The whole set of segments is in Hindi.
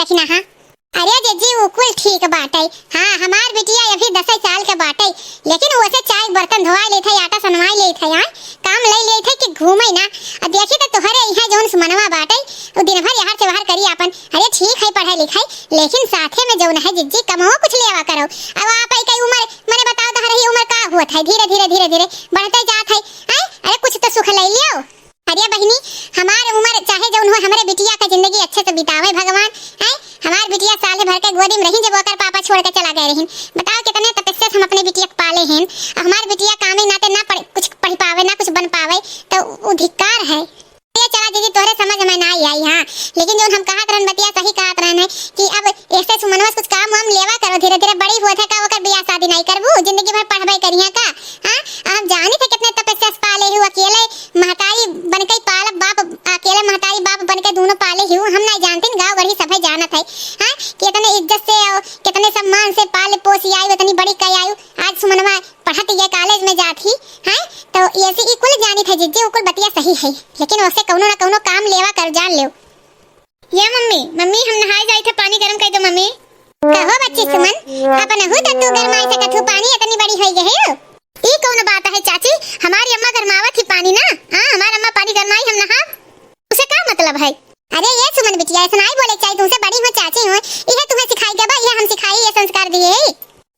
दखिना हाँ। अरे जीजी वो कुल ठीक बाटे। हाँ हमार बिटिया अभी 10 साल के बाटे, लेकिन वैसे चाय बर्तन धोवा लेत है, आटा सनवाई लेत है, काम ले लेत है कि घूमे ना। अब देखी तो तोहरे यहाँ जौन सुमनवा बाटे वो दिन भर यहाँ से बाहर करी अपन। अरे ठीक है पढ़ाई लिखाई, लेकिन साथे में जौन है जीजी कमो कुछ लेवा करो। अब आप कई उम्र मने बताओ तहरी उम्र का हुआ है, धीरे धीरे धीरे धीरे बढ़ते जात है। अरे कुछ तो सुख ले लियो। अरे बहनी हमार उम्र चाहे जौन हो, हमारे बिटिया का जिंदगी अच्छे से बितावे भगवान है। हमार बिटिया साल भर के गोदी में रही जब ओकर पापा छोड़ के चला गए रही। बताओ कितने तपस्या से हम अपने बिटिया को पाले हैं। हमार बिटिया कामे नाते ना पढ़ कुछ पढ़ पावे ना कुछ बन पावे तो वो धिक्कार है। ये चला दीदी तोहरे समझ में ना आई हां, लेकिन जो हम कहत रहन बतिया सही कहत रहन है कि अब ऐसे सुमनवा कुछ काम हम लेवा करो, धीरे धीरे बड़ी होत है का ओकर बियाह शादी नहीं करबू, जिंदगी भर पढ़बे करिया का। हां हम जानी थे कितने तपस्या से पाले हूं, अकेले महतारी बनके पाल बाप, अकेले महतारी बाप बनके दोनों पाले हूं। हम नहीं जानते गांव गढ़ी सभे जानत है। हां कितने इज्जत से और कितने सम्मान से पाल पोसी आई, इतनी बड़ी कई आई। आज सुमनवा पढ़त ये कॉलेज में जाती है तो ऐसे ही कुल जानी थे जीजी, कुल बतिया सही है, लेकिन उससे कौनो ना कौनो काम लेवा कर जान ले। ये मम्मी मम्मी हम नहाए जाए थे, पानी गरम कर दो मम्मी। कहो बच्ची सुमन अपन हो तो तू गरमाई से कथू पानी इतनी बड़ी होई गए। ई कौन बात है चाची, हमारी अम्मा गरमावत थी पानी ना। हां हमारी अम्मा पानी गरमाई हम नहा, उसे क्या मतलब है। अरे ये सुमन बिटिया ऐसा नहीं बोले चाहिए, तुमसे बड़ी हो चाची हो, ये तुम्हें सिखाई गबा, ये हम सिखाई, ये संस्कार दिए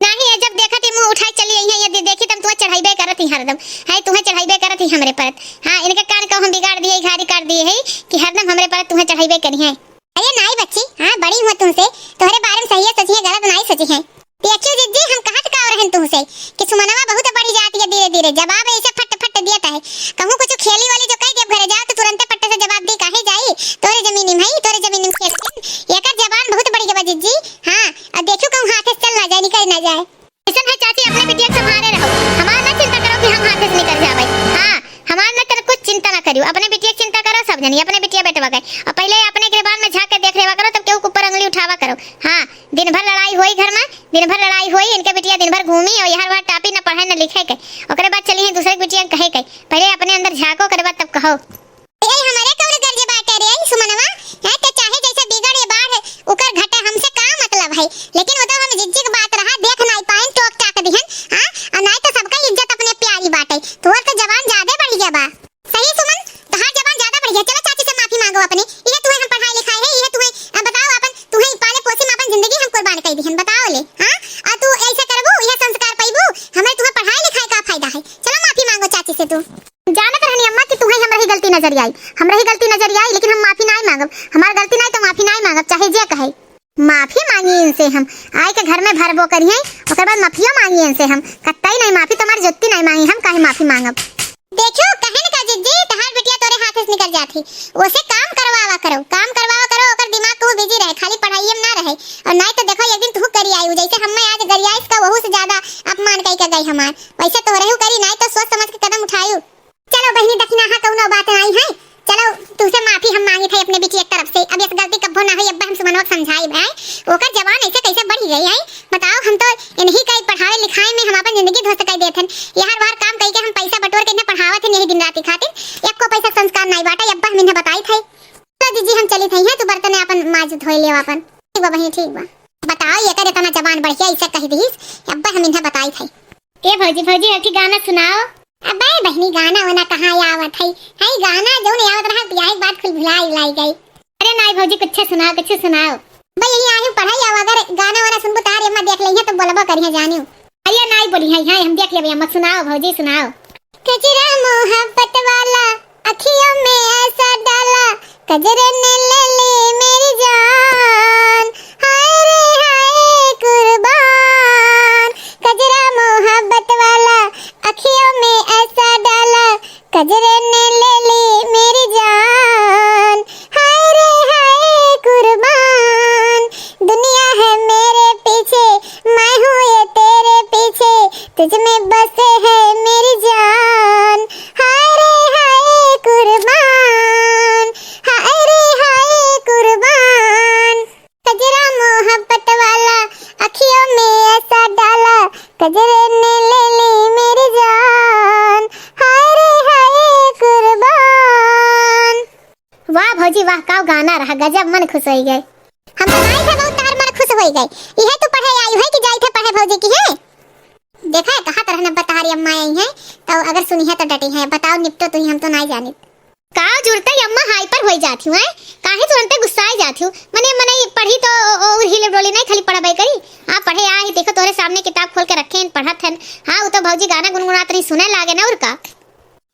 नहीं है। जब देखा थी मुंह उठाई चली आई है, ये देखी तब तुम्हें चढ़ाईबे करत ही हरदम है, तुम्हें चढ़ाईबे करत ही हमरे पर। हां इनके कान को हम बिगाड़ दिए, घारी काट दिए है कि हरदम हमरे पर तुम्हें चढ़ाईबे करी है। अरे नहीं बच्ची, हां बड़ी हो तुमसे, तुम्हारे बारे में सही है सोची है, गलत नहीं सोची है। देखियो जीजी हम कहत का रहन तुमसे कि सुमनवा बहुत बढ़ी जाती है धीरे धीरे, जवाब ऐसे फट फट दिया है। कहूं कुछ खेली वाली जो कह जब घरे जाओ तो तुरंत पट्टे से जवाब दी काहे जाई, तोरे जमीन में है, तोरे जमीन में खेल। एकर जबान बहुत बड़ी गबा जीजी। हां अब देखियो कहूं हाथ से चल ना जाए, निकल ना जाए। ऐसा है चाची अपने बिटिया संभाले रहो, हमार ना चिंता करो कि हम हाथ से निकल जावे। हां हमार ना कर कुछ चिंता ना करियो, अपने बिटिया चिंता करो, सब जनी अपने बिटिया बेटवा गए और पहले अपने गिरबान में झांक के देख लेवा करो, तब केहू ऊपर अंगली उठावा करो। हां दिन भर लड़ाई होई घर में, दिन भर लड़ाई होई, इनके बिटिया दिन भर घूमी और यहाँ वहाँ टापी ना पढ़े ना लिखे के, ओकरे बाद चली है दूसरे बिटिया कहे के, पहले अपने अंदर झांको करे बाद तब कहो। ए हमारे कौन गर्जे बात रे सुमनवा है तो चाहे जैसे बिगड़े बाढ़ ओकर घटे, हमसे का मतलब है। लेकिन वो तो हम जिज्जी की बात रहा, देख नहीं पाए टोक टाक दिहन। हां और नहीं तो सबका इज्जत अपने प्यारी बाटे, तोर तो जवान ज्यादा बढ़ गया बा। सही सुमन तहां जवान ज्यादा बढ़ गया। चलो चाची से माफी मांगो अपने, ये तुम्हें हम पढ़ाई लिखाई है, ये तुम्हें बताओ अपन तुम्हें पाले पोसे में अपन जिंदगी हम कुर्बान कर दिहन, बताओ ले। हां आ तू ऐसे करबू ये संस्कार पाइबू, हमें तुम्हें पढ़ाई लिखाई का फायदा है। चलो माफी मांगो चाची से। तू जानत रहनी अम्मा कि तुम्हें हमरही गलती नजर आई, हमरही गलती नजर आई, लेकिन हम माफी नहीं मांगब, हमार गलती नहीं तो माफी नहीं मांगब, चाहे जे कहे। माफी मांगी इनसे हम, आए के घर में भरबो करिए ओकर बाद माफियो मांगी इनसे हम, कतई नहीं माफी, तुम्हारी जुत्ती नहीं मांगी हम, काहे माफी मांगब। देखो कहन का जिज्जी तहार बिटिया तोरे हाथ से निकल जाती, ओसे काम करवावा करो, काम करवावा करो, ओकर दिमाग को बिजी रहे, खाली पढ़ाई में ना रहे। और नहीं तो देखो एक दिन तू करी आई जैसे हम आज गरियाइस का वहू से ज्यादा अपमान कई का गई हमार, वैसे तोरे हु करी, नहीं तो सोच समझ के कदम उठायू। चलो बहनी दखिना हां कौनो बात नहीं है, चलो तुझसे माफी हम मांगी थे अपने बिटिया की तरफ से। अब इस गलती कब्बो ना हुई, अब हम सुमनवा समझाई भाई, ओकर जवान ऐसे कैसे बढ़ गई है। बताओ हम तो इन्हीं का पढ़ाई लिखाई में हम अपन जिंदगी ध्वस्त कर देथन, यार बार काम कई के हम पैसा बटोर के इन्हें पढ़ावत है, यही दिन रात खातिर, एक को पैसा संस्कार नहीं बाटा, अब्बा हम इन्हें बताई थे। तो जीजी हम चली थई है, तू बर्तन अपन माज धोई ले अपन। ठीक बा बहनी ठीक बा, बताओ ये करे तना जवान बढ़ गया ऐसा कह दीस, अब्बा हम इन्हें बताई थे। ए भौजी भौजी एक गाना सुनाओ। अबे बहनी गाना वाना कहाँ आवत है, गाना जो नहीं आवत रहा ब्याह की बात खुल भुलाई लाई गई। अरे नहीं भौजी कुछ सुनाओ, कुछ सुनाओ। भाई यही आयु पढ़ाई आव, अगर गाना वाना सुनबो तार अम्मा देख लई है तो बोलबो करिए जानियो। अरे नहीं बोली है, हां हम देख लेबे, अम्मा सुनाओ भौजी सुनाओ। कजरा मोहब्बत वाला अखियों में ऐसा डाला, कजरे ने ले ली मेरी जान, हाय रे हाय कुर्बान। कजरा मोहब्बत वाला अखियों में ऐसा डाला, कजरे ने ले ली मेरी जान, हाय रे हाय कुर्बान। दुनिया है मेरे पीछे, मैं हूँ ये तेरे पीछे, तुझ में बसे है मेरी जान, हाय रे हाय कुर्बान, हाय रे हाय कुर्बान। कजरा मोहब्बत वाला अखियों में ऐसा डाला, कजरे ने ले ली मेरी जान, हाय रे हाय कुर्बान। वाह भौजी वाह, का गाना रहा, गजब मन खुश हो गए। हम हो गए। यह तो पढ़े आई है कि जाई थे पढ़े भौजी की है। देखा है कहा तरह न बतारी अम्मा आई है तो अगर सुनी है तो डटी है। बताओ निपटो तुम, हम तो नहीं जानी का जुड़ते अम्मा हाइपर हो जाती हूं है। काहे तुरंत गुस्साई जाती हूं। मने पढ़ी तो और हिले डोली नहीं खाली पढ़ाई करी। हां पढ़े आई देखो तोरे सामने किताब खोल के रखे हैं पढ़त हन। हां वो तो भौजी गाना गुनगुनात रही सुने लागे ना। और का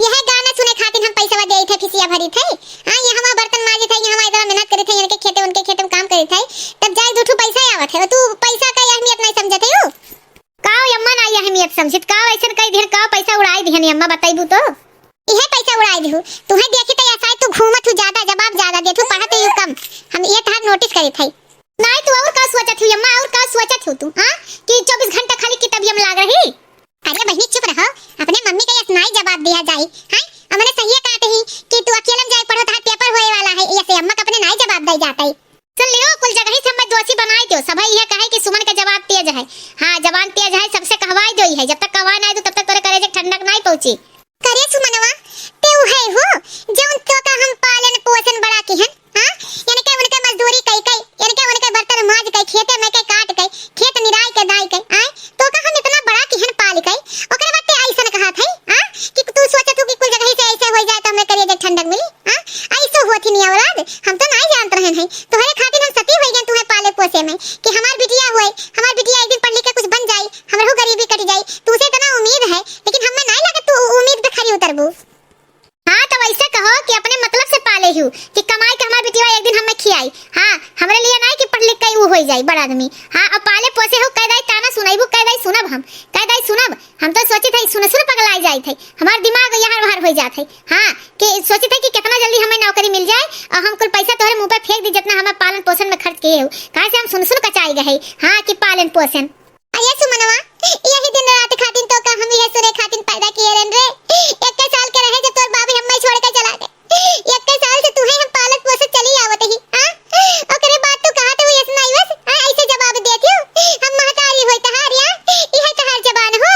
यह गाना सुने खातिर हम पैसा दे थे फिसिया भरी थे। हां ये हम बर्तन माजे थे, हम इधर मेहनत करे थे, इनके खेते उनके खेत में काम करे थे, तब जाए दूठू पैसा आवत है। तू पैसा का अहमियत नहीं समझते हो का अम्मा? ना अहमियत समझत का ऐसा कई ढेर का पैसा उड़ाई दिहनी अम्मा बताइबू तो यह पैसा उड़ाई दिहु। तुम्हें देखी तो ऐसा तू घूमत हु ज्यादा जवाब ज्यादा देथु पढ़त हु कम। हम ये तहार नोटिस करे थे। नहीं तू और का सोचत हु अम्मा? और का सोचत हु तू? हां कि 24 घंटा खाली किताबियम लाग रही। अरे बहनी चुप रहो, अपने मम्मी का नहीं जवाब दिया जाए। हां हमने सही कहते ही कि तू अकेले में जाए पढ़ो था पेपर होए वाला है। ऐसे अम्मा का अपने नहीं जवाब दे जाता है। सुन लियो कुल जगह ही हम दोषी बनाई दो। सब यह कहे कि सुमन का जवाब तेज है। हां जवान तेज है सबसे कहवाई दो है। जब तक कहवाई नहीं दो तब तक तोरे करेजे ठंडक नहीं पहुंची। करे सुमनवा ते है हो जौन तो का हम पालन पोषण बड़ा की हैं। हां यानी के उनके मजदूरी कई कई, यानी के उनके बर्तन माज कई, खेते में के काट कई, खेत निराई के दाई कई। आए तो का हम इतना बड़ा की हैं पाल कई। ओकरे बात ते ऐसा कहा थे हां कि तू सोचत हो कि कुल जगह से ऐसे हो जाए तो हमें करेजे ठंडक मिली। हां ऐसे होती नहीं औलाद, हम तो नहीं जानत रहन है। तोहरे खातिर हम सती हो गए तुम्हें पाले पोसे में कि हमार बिटिया होए, हमार बिटिया एक दिन पढ़ लिख के कुछ बन जाए, हमरो गरीबी कट जाए। तुसे इतना उम्मीद है लेकिन हमें नहीं लगा तू उम्मीद पे खरी उतरबू। हां तो वैसे कहो कि अपने मतलब से पाले हूं कि कमाई के हमार बिटिया एक दिन हमें खियाई। हां हमरे लिए नहीं कि पढ़ लिख के वो हो जाए बड़ा आदमी। हां अब पाले पोसे हो कह दाई ताना सुनाइबू, कह दाई सुनब, हम कह दाई सुनब। हम तो सोची थे सुन सुन पगलाई जाई थे, हमार दिमाग यहाँ बाहर हो जात है। हां कि सोची थे कि कितना जल्दी हमें नौकरी मिल जाए और हम कुल पैसा तोहरे मुंह पे फेंक दी जितना हमें पालन पोषण में खर्च किए हो। काहे से हम सुन सुन कचाई गए। हां कि पालन पोषण अये सुमनवा यही दिन रात खातिन तो का हम ये सुने खातिन पैदा किए रन रे। 21 साल के रहे जब तोर बाबू हमें छोड़ के चला गए। 21 साल से तू है हम पालक पोषण चली आवत ही। हां ओकरे बात तू कहा तो ऐसे नहीं बस ऐसे जवाब देती हो। हम महतारी होई तहारिया यह तहार जवान हो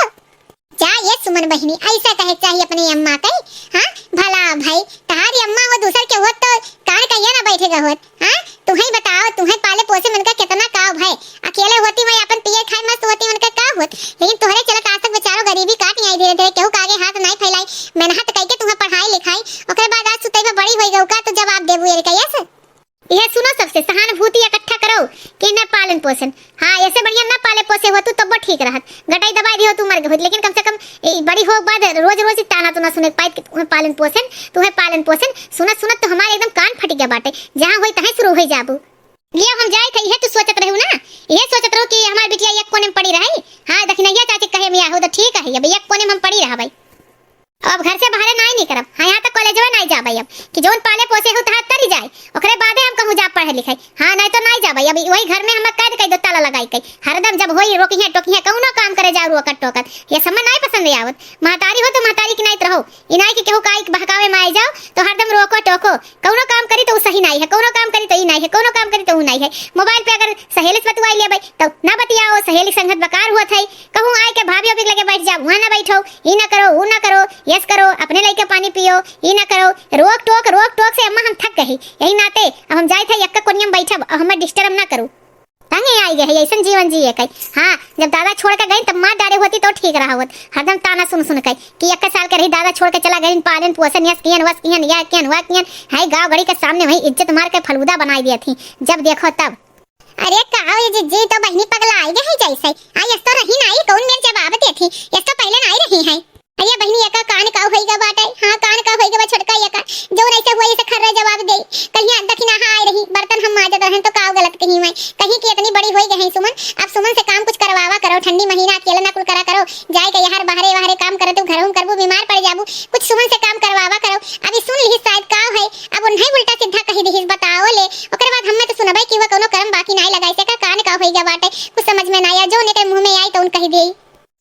जा। ये सुमन बहनी ऐसा कहे चाहिए अपनी अम्मा के। हां भला भाई तहारी अम्मा हो दूसर के होत तो कान कहिए ना बैठेगा होत। हां तुम्हें बताओ तुम्हें पाले पोसे मन का कितना काव है। अकेले होती मैं अपन पिए खाए मस्त होती उनका का होत, लेकिन तोहरे चलत आज तक बेचारो गरीबी काट नहीं धीरे धीरे केहू कागे हाथ नहीं फैलाई मेहनत कई के तुम्हें पढ़ाई लिखाई। ओकरे बाद आज सुतई में बड़ी होई गऊ का तो जवाब देबू ये कैसे? यह सुनो सबसे सहानुभूति इकट्ठा करो कि न पालन पोषण। हां ऐसे बढ़िया न पाले पोसे हो तू तब ठीक रहत। गटाई दबाई दियो तू मर गई, लेकिन कम से कम बड़ी हो बाद रोज रोज ताना तो ना सुने पाई कि तुम्हें पालन पोषण तुम्हें पालन पोषण सुनत सुनत तो हमारे एकदम कान फट गया बाटे। जहां होई तहां शुरू हो जाबू। लिया हम जाए थे यह तू सोचत रहू ना, यह सोचत रहो कि हमार बिटिया एक कोने में पड़ी रही। हां दखनैया चाची कहे मिया हो तो ठीक है अब एक कोने में हम पड़ी रहा भाई। अब घर से बाहर नहीं करब। हां यहां तक कॉलेज में नहीं जाबई अब कि जोन पाले पोसे हो तहां तरी जाए ओकरे बादे हम कहूं जा पढ़े लिखाई। हां नहीं तो नहीं जाबई अब वही घर में हम कैद कई दो ताला लगाई कई हरदम जब होई रोकी है टोकी है कौनो काम करे जाऊ रोकत टोकत ये समय नहीं पसंद आवत। महतारी हो तो महतारी की नहीं रहो ई नहीं कि केहू काई बहकावे में आई जाओ तो हरदम रोको टोको। कौनो काम करी तो सही नहीं है, कौनो काम करी तो ई नहीं है, कौनो काम करी तो ऊ नहीं है। मोबाइल पे अगर सहेली से बतवाई ले भाई तो ना बतियाओ, सहेली संगत बेकार हुआ था। कहूं आए के भाभी अभी लगे बैठ जा वहां ना बैठो, ई ना करो ऊ ना करो, यस करो अपने लइके पानी पियो, ई ना करो। रोक टोक से अम्मा हम थक गई। यही नाते अब हम जाए थे यक्का कोनिया में बैठब और हमें डिस्टर्ब ना करो। तंगे आई गए ऐसा जीवन जिए कई। हां जब दादा छोड़ के गई तब मां डारे होती तो ठीक रहा होत। हरदम ताना सुन सुन कई कि 21 साल के रही दादा छोड़ के चला गई पालन पोषण यस कियन वस कियन या कियन वा कियन है गांव गड़ी के सामने वही इज्जत मार के फलूदा बनाई दी थी जब देखो तब। अरे काओ ये जी तो बहनी पगला आई गई जैसे आई यस तो रही नहीं कौन मेरे जवाब देती यस तो पहले नहीं रही है। अरे बहनी एका कान का होइगा बाटे। हां कान का होइगा छोटका एका जो ऐसे हुआ ऐसे खर्रा जवाब दे कहीं दखिना हां आई रही बर्तन हम माजत रहन तो काव गलत कहीं मैं कहीं की इतनी बड़ी होई गई सुमन। अब सुमन से काम कुछ करवावा करो, ठंडी महीना अकेले ना कुल करा करो, जाए के यार बाहरे काम करे तो घर में करबू बीमार पड़ जाबू, कुछ सुमन से काम करवावा करो। अभी सुन ली शायद काव है अब नहीं उल्टा सीधा कही दी बताओ ले ओकरे बाद हमें तो सुनबई कि वो कोनो कर्म बाकी नहीं लगाई से का कान का होइगा बाटे कुछ समझ में ना आया जो ने के मुंह में आई तो उन कही दी।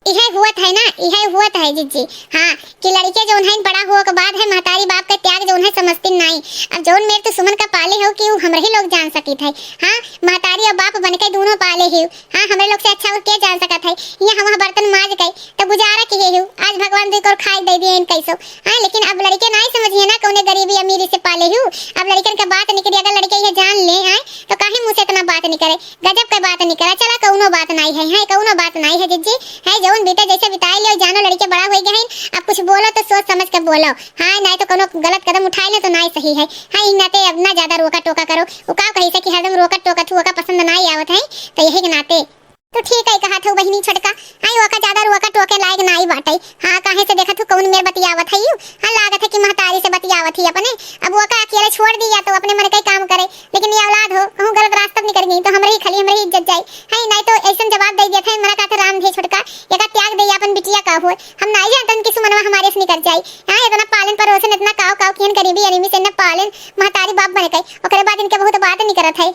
यह हुआ था ना यह हुआ था जीजी। हां कि लड़के जो है बड़ा हुआ के बाद है महतारी बाप का त्याग जो है समझती नहीं। अब जोन मेरे तो सुमन का पाले हो कि हमरे ही लोग जान सकी थे। हां महतारी और बाप बनके दोनों पाले ही। हां हमरे लोग से अच्छा और के जान सका था ये हम बर्तन माज गए तो गुजारा के ही आज भगवान जी को खाई दे दिए इन कैसो। हां लेकिन अब लड़के नहीं समझिए ना कौने गरीबी अमीरी से पाले हूं। अब लड़कन के बात निकली अगर लड़के ये जान ले आए तो काहे मुंह से इतना बात नहीं करे, गजब का बात नहीं करे। चला कौनो बात नहीं है कौनो बात नहीं है जीजी है। जौन बीते जैसे बिताई लियो, जानो लड़के बड़ा हो गए हैं। अब कुछ बोलो तो सोच समझ के बोलो, हाँ नहीं तो कोनो गलत कदम उठाए ले तो नहीं सही है। हाँ इन नाते अब ना ज्यादा रोका टोका करो। वो का कही से कि हरदम रोका टोका थू का पसंद नहीं आवत है, तो यही के नाते तो ठीक है कहा था बहिनी छोटका। आई ओका ज्यादा रोका टोके लायक नहीं बाटे। हाँ काहे से देखा तू कौन मेरे बतियावत है। हाँ लागत है कि महतारी से बतियावत ही अपने। अब वो का अकेले छोड़ दिया तो अपने मन का काम करे, लेकिन ये औलाद हो कहूं गलत रास्ता नहीं करेगी तो हमरे ही खाली हमरे ही इज्जत जाए। हां नहीं तो ऐसा जवाब दे दिया था मरा का था राम थे छोटका, एका त्याग दे अपन बिटिया का हो। हम नहीं जानतन कि सुमनवा हमारे से निकल जाए। हां इतना पालन परोसन इतना काव काव किन गरीबी अनिमी से न पालन महतारी बाप बने गई, ओकरे बाद इनके बहुत बात नहीं करत है।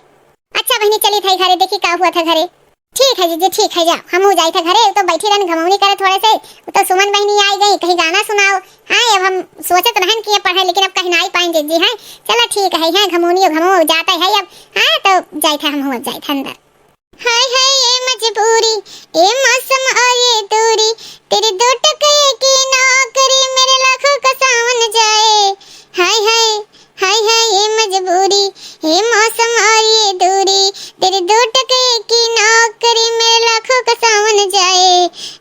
अच्छा बहनी चली थई घरे देखी का हुआ था घरे। ठीक है जीजी ठीक है, जाओ हम हो जाए थे घरे। तो बैठी रहन घमौनी करे थोड़े से, तो सुमन बहनी आई गई कहीं गाना सुनाओ। हाँ अब हम सोचत रहन कि पढ़े, लेकिन अब कहीं नहीं पाएंगे जी। हैं चलो ठीक है, हाँ घमौनी घमो जाता है अब। हाँ तो जाए थे हम हो जाए थे अंदर। हाय हाय ये मजबूरी ये मौसम और ये दूरी, तेरे दो टके की नौकरी मेरे लाखों का सावन जाए। हाय हाय हाय हाय ये मजबूरी ये मौसम और ये दूरी, तेरे दो टके की नौकरी मेरे लाखों का सावन जाए।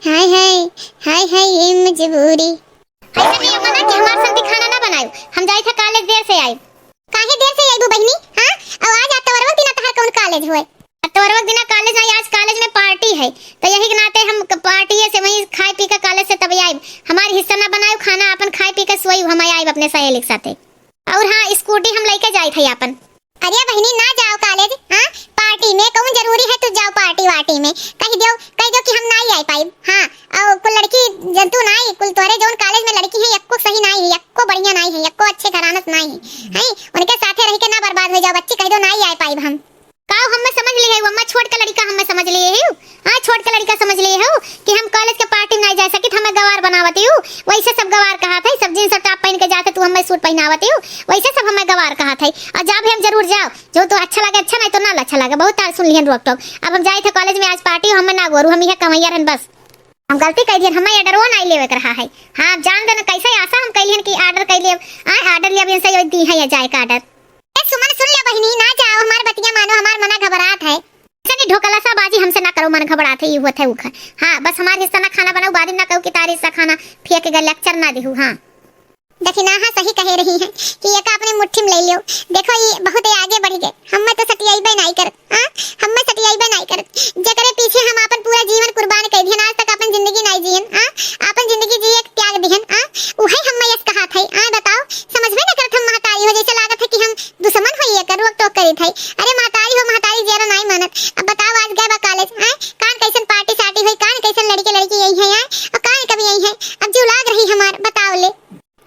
हाय हाय हाय हाय ये मजबूरी। ऐसा नहीं मना कि हमारे संग खाना ना बनायो, हम जाए थे कॉलेज देर से आए। काहे देर से आईबू बहनी? हां अब आज आता वरवक दिन तहार कौन कॉलेज होए? तोरवक दिन कॉलेज नहीं, आज कॉलेज में पार्टी है तो यही के नाते हम पार्टी से वहीं खाए पी के कॉलेज से तब आए। हमारे हिस्सा ना बनायो खाना, अपन खाए पी के सोई हम आए अपने सहेली के साथे। और हां स्कूटी हम लेके जाए थे अपन। अरे बहनी ना जाओ कॉलेज, हां पार्टी में कौन जरूरी है तू जाओ पार्टी वार्टी में। कह दो कि हम नहीं आई पाई। हां और कुल लड़की जंतु नहीं, कुल तोरे जोन कॉलेज में लड़की है एको सही नहीं है, एको बढ़िया नहीं है, एको अच्छे घराना नहीं है। हैं उनके साथे रह के ना बर्बाद हो जाओ बच्ची। कह दो नहीं आई पाई हम। काओ हम समझ लिए है अम्मा, छोट के लड़का हम समझ लिए है। हां छोट के लड़का समझ लिए हो कि हम कॉलेज के पार्टी में नहीं जा सकी, हमें गवार बनावती हूं। वैसे सब गवार कहा था, सब जींस टॉप पहन के जाते तू हमें सूट पहनावती हूं, वैसे सब हमें गवार कहा था। और जब हम जरूर जाओ जो तो अच्छा लगे अच्छा, नहीं तो ना अच्छा लगे। बहुत तार सुन लिहन रोक टोक। अब हम जाए थे कॉलेज में आज पार्टी, हमें ना गोरू हम यह कमैया रहन बस। हम गलती कर दियन, हमें ऑर्डर वो नहीं लेवे कर रहा है। हां जान देना कैसे आशा हम कहियन कि ऑर्डर कर लिए। ऑर्डर लिया बिन से दी है या जाए का ऑर्डर। सुमन सुन ले बहनी ना जाओ, हमार बतिया मानो, हमार मना घबरात है। ऐसा नहीं ढोकला सा बाजी हमसे ना करो, मन घबरात है ये हुआ था उखा। हां बस हमारे हिस्सा ना खाना बनाओ, बाद में ना कहो कि तारी हिस्सा खाना फेंक के लेक्चर ना देहू। हां देखी ना हाँ सही कह रही है कि ये का अपने मुट्ठी में ले लियो। देखो ये बहुत आगे बढ़ गए, हम तो सटियाईबे नहीं करत। हां हम सटियाईबे नहीं करत, जकरे पीछे हम अपन पूरा जीवन कुर्बान कर दिहन, आज तक अपन जिंदगी नहीं जियन। हां अपन जिंदगी जिए के त्याग दिहन। हां उहे हम यस कहा था। हां बताओ समझ में ना करत हम महतारी हो, जैसे लागत है कि हम दुश्मन होइए कर रोक टोक करी थे। अरे महतारी हो महतारी जरा नहीं मानत। अब बताओ आज गए बा कॉलेज। हां कान कैसन पार्टी साटी हुई, कान कैसन लड़की यही है। हां और कान कभी यही है। अब जो लाग रही हमार बताओ ले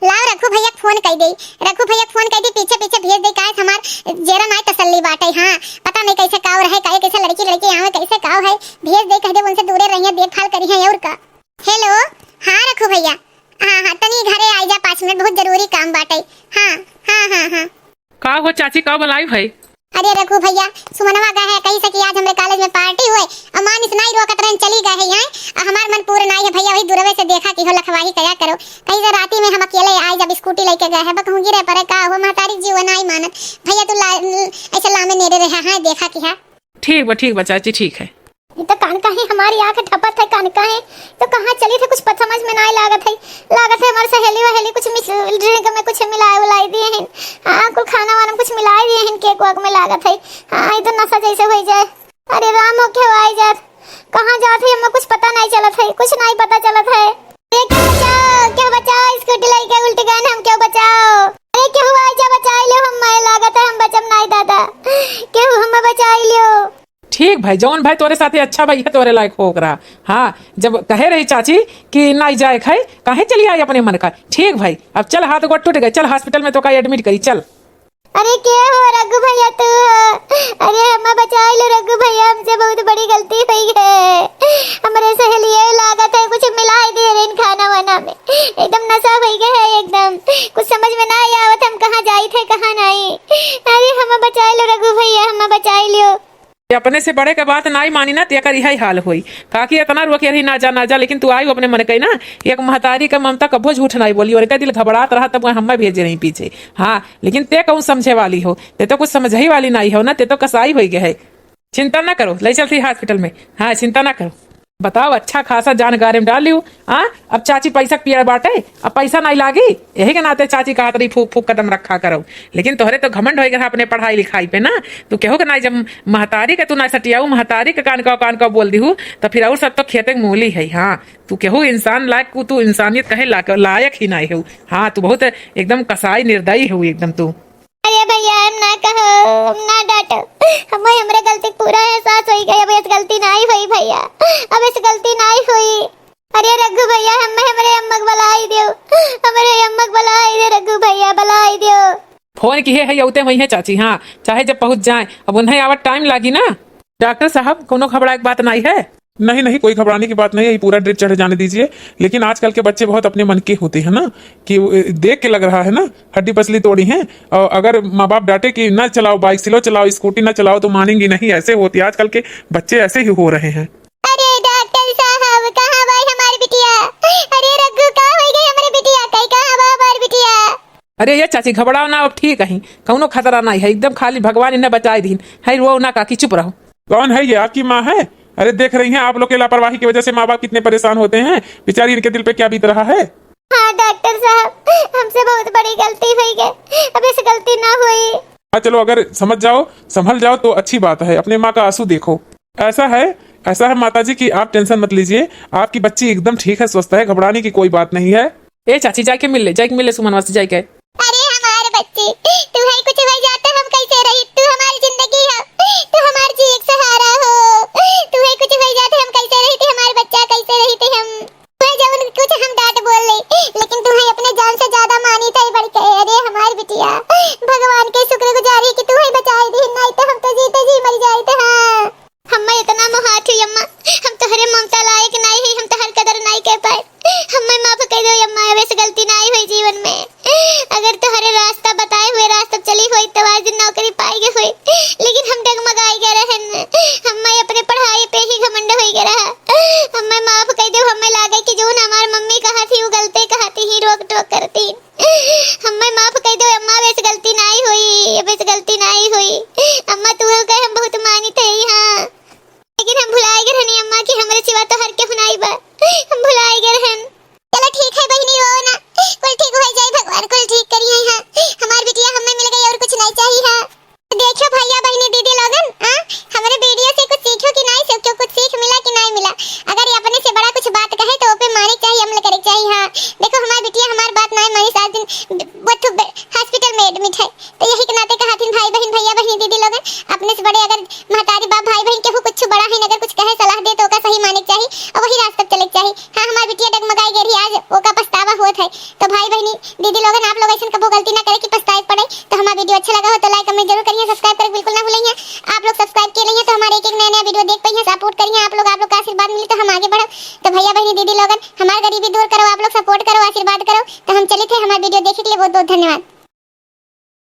लाओ रखू भैया फोन कर दे, रखू भैया फोन कर दे, पीछे पीछे भेज दे। काहे हमार जेरा नहीं तसल्ली बाटे। हां पता नहीं कैसे काव रहे, काहे कैसे लड़की आवे कैसे काव है, भेज दे। कह दे उनसे दूरे रहिए, देखभाल करी है और का। हेलो हां रखू भैया, हां तनी घरे आ जा 5 मिनट, बहुत जरूरी काम बाटे। हां हां हां हां का हो चाची का बुलाई भाई? अरे रघु भैया सुमनवा गए है कहीं से कि आज हमारे कॉलेज में पार्टी हुए, अमान इतना ही रोकत रहन चली गए है। यहाँ हमार मन पूरा नहीं है भैया, वही दूरवे से देखा कि हो लखवाही क्या करो। कहीं से राती में हम अकेले आए जब स्कूटी लेके गए हैं, बकहूं गिरे परे का हो महतारी जीव नहीं मानत भैया। तू ऐसे लामे नेरे रहा है देखा कि है। ठीक बा चाची ठीक है। ये तो कान का है हमारी आंख ठपत है, कान का है तो कहाँ चली थे कुछ पता समझ में नहीं लागत है। हमारे सहेली कुछ ड्रिंक में कुछ मिलाई दिए हैं। हाँ कुछ खाना वाना कुछ मिलाई दिए हैं, केक वाक में लागत है। हाँ ये तो नशा जैसे हो जाए। अरे राम हो क्या आई जात, कहाँ जात है हमें कुछ पता नहीं चलत है, कुछ नहीं पता चलत है। क्या बचाओ स्कूटी लेके उल्टी गए हम, क्यों बचाओ। अरे क्यों आई जा बचा लो, हम लागत है हम बचम नहीं दादा, क्यों हमें बचा लियो। ठीक भाई जौन भाई तोरे साथे अच्छा भाई है तोरे लायक हो रहा। हाँ जब कहे रही चाची कि नहीं जाए खाई काहे चली आई अपने मन का। ठीक भाई अब चल, हाथ गोड़ टूट गए, चल हॉस्पिटल में तो का एडमिट करी चल। अरे क्या हो रघु भैया तू, अरे हमें बचा लो रघु भैया, हमसे बहुत बड़ी गलती हुई है। हमारे सहेली लागत है कुछ मिलाई दे रहे खाना वाना में, एकदम नशा हो गया है एकदम, कुछ समझ में नहीं आवत हम कहाँ जाई थे कहाँ नहीं। अरे हमें बचा लो रघु भैया, हमें बचा लो। अपने से बड़े के बात ना ही मानी ना तेकर यही हाल होई। काकी इतना रोके रही ना जा लेकिन तू आई अपने मन कही ना एक महतारी का ममता कबो झूठ नहीं बोली और दिल घबरात रहा तब हमें भेजे नहीं पीछे। हाँ लेकिन ते कहूँ समझे वाली हो, ते तो कुछ समझ ही वाली नहीं हो ना, ते तो कसाई हो गए है। चिंता ना करो, ले चलती हॉस्पिटल में। हाँ चिंता ना करो। बताओ अच्छा खासा जानकारी में डाल लियो। हाँ अब चाची पैसा पिया बाटे, अब पैसा नहीं लागी यही के नाते चाची कहा तरी फूक फूक कदम रखा करो। लेकिन तोहरे तो घमंड हो गया अपने पढ़ाई लिखाई पे ना, तू केहो के ना जब महतारी के तू ना सटियाऊ महतारी के कान का बोल दी हूँ तो फिर और सब तो खेते मूली है। हाँ तू केहू इंसान लायक तू इंसानियत कहे लायक ही नहीं हो। हाँ तू बहुत एकदम कसाई निर्दयी हो एकदम तू। अरे भैया हम ना कहो, हम ना डांटो, हमें हमरे गलती पूरा एहसास हो गया। अब इस गलती नहीं हुई भैया, अब इस गलती नहीं हुई। अरे रघु भैया हमें हमरे अम्मक बलाई दियो, हमरे अम्मक बलाई दे रघु भैया बलाई दियो। फोन की है उते वही है चाची। हाँ चाहे जब पहुंच जाए, अब उन्हें आवत टाइम लागी ना। डॉक्टर साहब कोनो घबराए की बात नहीं है। नहीं नहीं कोई घबराने की बात नहीं है, ये पूरा ड्रिप चढ़ जाने दीजिए। लेकिन आजकल के बच्चे बहुत अपने मन के होते हैं ना, कि देख के लग रहा है ना हड्डी पसली तोड़ी है। और अगर माँ बाप डांटे कि ना चलाओ बाइक, स्लो चलाओ, स्कूटी ना चलाओ तो मानेंगी नहीं। ऐसे होती है आजकल के बच्चे, ऐसे ही हो रहे हैं। अरे डॉक्टर साहब कहाँ भाई हमारी बिटिया? अरे रघु कहाँ हो गई हमारी बिटिया? कहाँ बा हमारी बिटिया? अरे ये चाची घबराओ ना, अब ठीक है, कौनो खतरा नहीं है, एकदम खाली भगवान इन्हें बचाए दिन है। रो ना काकी चुप रहो। कौन है ये? आपकी माँ है? अरे देख रही हैं आप लोग के लापरवाही की वजह से माँ बाप कितने परेशान होते हैं। बेचारी इनके दिल पे क्या बीत रहा है। हाँ डॉक्टर साहब हमसे बहुत बड़ी गलती हुई है, अब इस गलती ना हुई। हाँ चलो अगर समझ जाओ संभल जाओ तो अच्छी बात है। अपने माँ का आंसू देखो। ऐसा है माताजी की आप टेंशन मत लीजिए, आपकी बच्ची एकदम ठीक है, स्वस्थ है, घबराने की कोई बात नहीं है। ए चाची जाके मिल ले सुमनवा से जाके। अरे हमारे बच्चे तू है कुछ हो जाता हम कैसे रही? तू हमारी जिंदगी हो, तू हमारी जी एक सहारा हो। तू है कुछ हो जाते हम कैसे रही थी? हमारे बच्चा कैसे रही थी हम? तू जब कुछ हम डांट बोल ले, लेकिन तू है अपने जान से ज्यादा मानी थी बढ़ के। अरे हमारी बिटिया भगवान के शुक्रगुजारी कि तू है बचाई दी, नहीं तो हम तो जीते जी मर जाए थे। हाँ हमें इतना मोहात हुई अम्मा, हम तो हरे ममता लायक नहीं है, हम तो हर कदर नहीं कर पाए। हमें माफ कर दो अम्मा, वैसे गलती नहीं हुई जीवन में। अगर तो हरे रास्ता बताए हुए रास्ता चली हुई तो आज नौकरी पाई हुई, लेकिन हम डगमगाई गए रहे। हमें अपने पढ़ाई पे ही घमंड हो गया रहा। हमें माफ कर दो, हमें लागे कि जो हमारी मम्मी कहा थी वो गलती कहती ही रोक टोक करती। हमें माफ कर दो अम्मा, वैसे गलती नहीं हुई, वैसे गलती नहीं हुई अम्मा। तू कहे हम बहुत मानी थे। हाँ लेकिन हम भुलाए गए रहनी अम्मा कि हमारे सिवा तो हर के हुनाई बा, हम भुलाए गए रहन। चलो ठीक है बहनी रो ना, कुल ठीक हो जाए, भगवान कुल ठीक करिए। हाँ हमारी बिटिया हमें मिल गई और कुछ नहीं चाहिए। हाँ देखो भैया बहनी दीदी लोगन, हाँ हमारे वीडियो से कुछ सीखो कि नहीं सीखो, कुछ सीख मिला कि नहीं मिला? अगर ये अपने से बड़ा कुछ बात कहे तो पे माने चाहिए, अमल करे चाहिए। हाँ देखो हमारी बिटिया हमारी बात नहीं मानी, 7 दिन हॉस्पिटल में एडमिट है, तो यही के नाते कहा थी भाई बहन भैया बहनी दीदी लोगन, अपने से बड़े अगर महतारी बाप भाई बहन केहू कुछ बड़ा है अगर कुछ कहे सलाह दे तो का सही माने चाहिए और वही रास्ते चले चाहिए। हाँ हमारी बिटिया डगमगाई गई रही, आज ओका पछतावा हुआ है। तो भाई बहनी दीदी लोगन आप लोग ऐसा कबो गलती ना करे कि पछताए पड़े। तो हमारा वीडियो अच्छा लगा हो तो लाइक कमेंट जरूर करिए, सब्सक्राइब कर बिल्कुल ना भूलिए। आप लोग सब्सक्राइब किए नहीं है तो हमारे एक नया वीडियो देख पाइए, सपोर्ट करिए। आप लोग का आशीर्वाद मिले तो हम आगे बढ़ो। तो भैया बहनी दीदी लोगन हमारी गरीबी दूर करो, आप लोग सपोर्ट करो, आशीर्वाद करो। तो हम चले थे हमारे वीडियो देखने के लिए बहुत बहुत धन्यवाद।